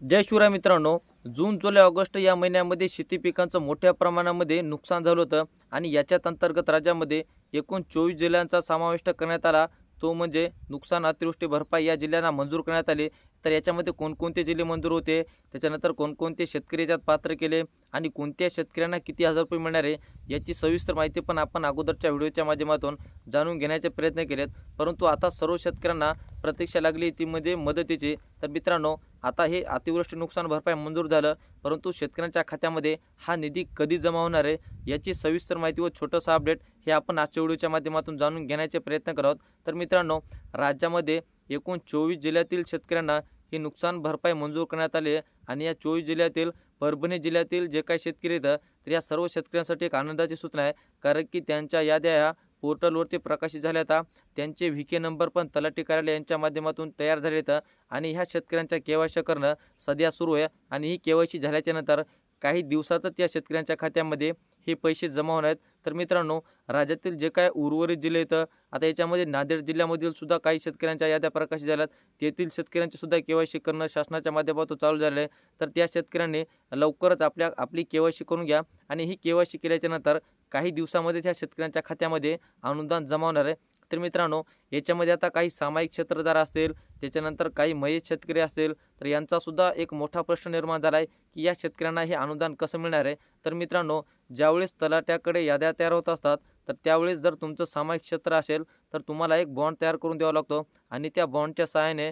जय शिवराय मित्रांनो, जून जुलै ऑगस्ट या महिन्यामध्ये शेती पिकांचं मोठ्या प्रमाणामध्ये नुकसान झालं होतं आणि याच्यात अंतर्गत राज्यामध्ये एकूण 24 जिल्ह्यांचा समावेश करण्यात आला। तो म्हणजे नुकसान अतिवृष्टी भरपाई या जिल्ह्यांना मंजूर करण्यात आले। तर याच्यामध्ये कोणकोणते जिल्हे मंजूर होते, त्याच्यानंतर कोणकोणते शेतकरी याच्यात पात्र केले आणि कोणत्या शेतकऱ्यांना किती हजार रुपये मिळणार आहे याची सविस्तर माहिती पण आपण अगोदरच्या व्हिडिओच्या माध्यमातून जाणून घेण्याचे प्रयत्न केलेत। परंतु आता सर्व शेतकऱ्यांना प्रतीक्षा लागली ती म्हणजे मदतीची। तर मित्रांनो, आता हे अतिवृष्टी नुकसान भरपाई मंजूर झालं, परंतु शेतकऱ्यांच्या खात्यामध्ये हा निधी कधी जमा होणार आहे याची सविस्तर माहिती व छोटंसं अपडेट हे आपण आजच्या व्हिडिओच्या माध्यमातून जाणून घेण्याचे प्रयत्न करत। तर मित्रांनो, राज्यामध्ये एकूण 24 जिल्ह्यातील शेतकऱ्यांना ही नुकसान भरपाई मंजूर करण्यात आली आहे आणि या 24 जिल्ह्यातील परभणी जिल्ह्यातील जे काही शेतकरी आहेत तर या सर्व शेतकऱ्यांसाठी एक आनंदाची सूचना आहे, कारण की त्यांच्या याद्या ह्या पोर्टलवरती प्रकाशित झाल्या आता। त्यांचे व्हीके नंबर पण तलाठी कार्यालय यांच्या माध्यमातून तयार झाले आहेत आणि ह्या शेतकऱ्यांच्या केवायसी करणं सध्या सुरू आहे आणि ही केवायसी झाल्याच्या नंतर काही दिवसातच या शेतकऱ्यांच्या खात्यामध्ये हे पैसे जमा होणार आहेत। तर मित्रांनो, राज्यातील जे काय उर्वरित जिल्हे आहेत आता याच्यामध्ये नांदेड जिल्ह्यामधील सुद्धा काही शेतकऱ्यांच्या याद्या प्रकाशित झाल्यात, तेथील शेतकऱ्यांचे सुद्धा केवायसी करणं शासनाच्या माध्यमातून चालू झाले आहे। तर त्या शेतकऱ्यांनी लवकरच आपली केवायसी करून घ्या आणि ही केवायसी केल्याच्या नंतर काही दिवसामध्ये त्या शेतकऱ्यांच्या खात्यामध्ये अनुदान जमा होणार आहे। तर मित्रांनो, याच्यामध्ये आता काही सामायिक क्षेत्रधार असतील, त्याच्यानंतर काही मयत शेतकरी असतील, तर यांचा सुद्धा एक मोठा प्रश्न निर्माण झाला आहे की या शेतकऱ्यांना हे अनुदान कसं मिळणार आहे। तर मित्रांनो, ज्यावेळेस तलाट्याकडे याद्या तयार होत असतात तर त्यावेळेस जर तुमचं सामायिक क्षेत्र असेल तर तुम्हाला एक बॉन्ड तयार करून द्यावा लागतो आणि त्या बॉन्डच्या सहाय्याने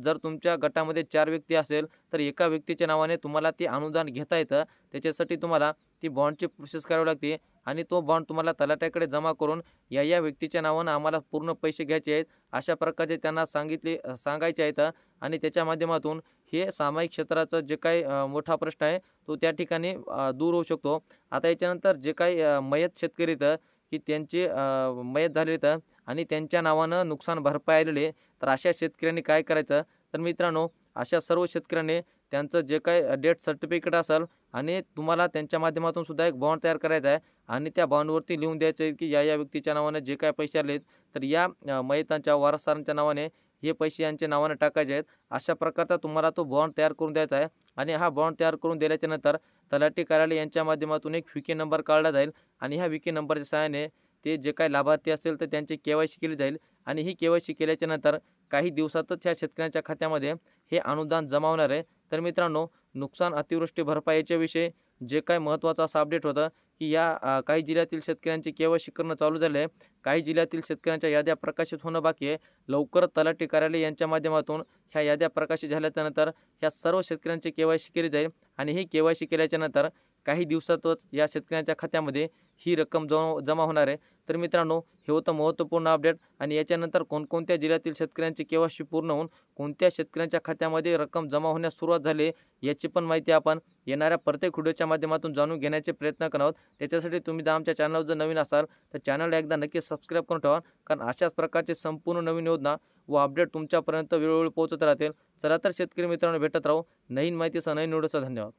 जर तुमच्या गटामध्ये 4 व्यक्ती असेल तर एका व्यक्तीच्या नावाने तुम्हाला ते अनुदान घेता येतं। त्याच्यासाठी तुम्हाला ती बॉन्डची प्रोसेस करावी लागते आणि तो बॉन्ड तुम्हाला तलाट्याकडे जमा करून या व्यक्तीच्या नावानं आम्हाला पूर्ण पैसे घ्यायचे आहेत अशा प्रकारचे त्यांना सांगायचे आहेत आणि त्याच्या माध्यमातून हे सामायिक क्षेत्राचं जे काही मोठा प्रश्न आहे तो त्या ठिकाणी दूर होऊ शकतो। आता याच्यानंतर जे काही मयत शेतकरी आहेत की त्यांचे मयत झालेले आहेत आणि त्यांच्या नावानं नुकसान भरपाई आलेली आहे, तर अशा शेतकऱ्यांनी काय करायचं? तर मित्रांनो, अशा सर्व शेतकऱ्यांनी त्यांचं जे काही डेथ सर्टिफिकेट असेल आणि तुम्हाला त्यांच्या माध्यमातून सुद्धा एक बॉन्ड तयार करायचा आहे आणि त्या बॉन्डवरती लिहून द्यायचं आहे की या व्यक्तीच्या नावाने जे काही पैसे आलेत तर या मयतांच्या वारसदारांच्या नावाने हे पैसे यांच्या नावाने टाकायचे आहेत। अशा प्रकारचा तुम्हाला तो बॉन्ड तयार करून द्यायचा आहे आणि हा बॉन्ड तयार करून दिल्याच्या नंतर तलाठी कार्यालय यांच्या माध्यमातून एक व्हीके नंबर काढला जाईल आणि ह्या व्हीके नंबरच्या सहाय्याने ते जे काही लाभार्थी असतील तर त्यांची केवायसी केली जाईल आणि ही केवायसी केल्याच्या नंतर काही दिवसातच ह्या शेतकऱ्यांच्या खात्यामध्ये हे अनुदान जमा होणार आहे। तर मित्रांनो, नुकसान अतिवृष्टी भरपाईच्या विषयी जे काही महत्त्वाचं असं अपडेट होतं की या काही जिल्ह्यातील शेतकऱ्यांची केवायसी करणं चालू झालं आहे, काही जिल्ह्यातील शेतकऱ्यांच्या याद्या प्रकाशित होणं बाकी आहे। लवकरच तलाठी कार्यालय यांच्या माध्यमातून ह्या याद्या प्रकाशित झाल्यानंतर ह्या सर्व शेतकऱ्यांची केवायसी केली जाईल आणि ही केवायसी केल्याच्या नंतर काही दिवसातच या शेतकऱ्यांच्या खात्यामध्ये ही रक्कम जमा होणार आहे। तर मित्रांनो, हे होतं महत्त्वपूर्ण अपडेट आणि याच्यानंतर कोणकोणत्या जिल्ह्यातील शेतकऱ्यांची केवायसी पूर्ण होऊन कोणत्या शेतकऱ्यांच्या खात्यामध्ये रक्कम जमा होण्यास सुरुवात झाली याची पण माहिती आपण येणाऱ्या प्रत्येक व्हिडिओच्या माध्यमातून जाणून घेण्याचे प्रयत्न करत आहोत। त्याच्यासाठी तुम्ही जर आमच्या चॅनलवर जर नवीन असाल तर चॅनलला एकदा नक्की सबस्क्राईब करून ठेवा, कारण अशाच प्रकारचे संपूर्ण नवीन योजना व अपडेट तुमच्यापर्यंत वेळोवेळी पोहोचत राहतील। चला तर शेतकरी मित्रांनो, भेटत राहू नवीन माहितीसह नवीन व्हिडिओसह। धन्यवाद।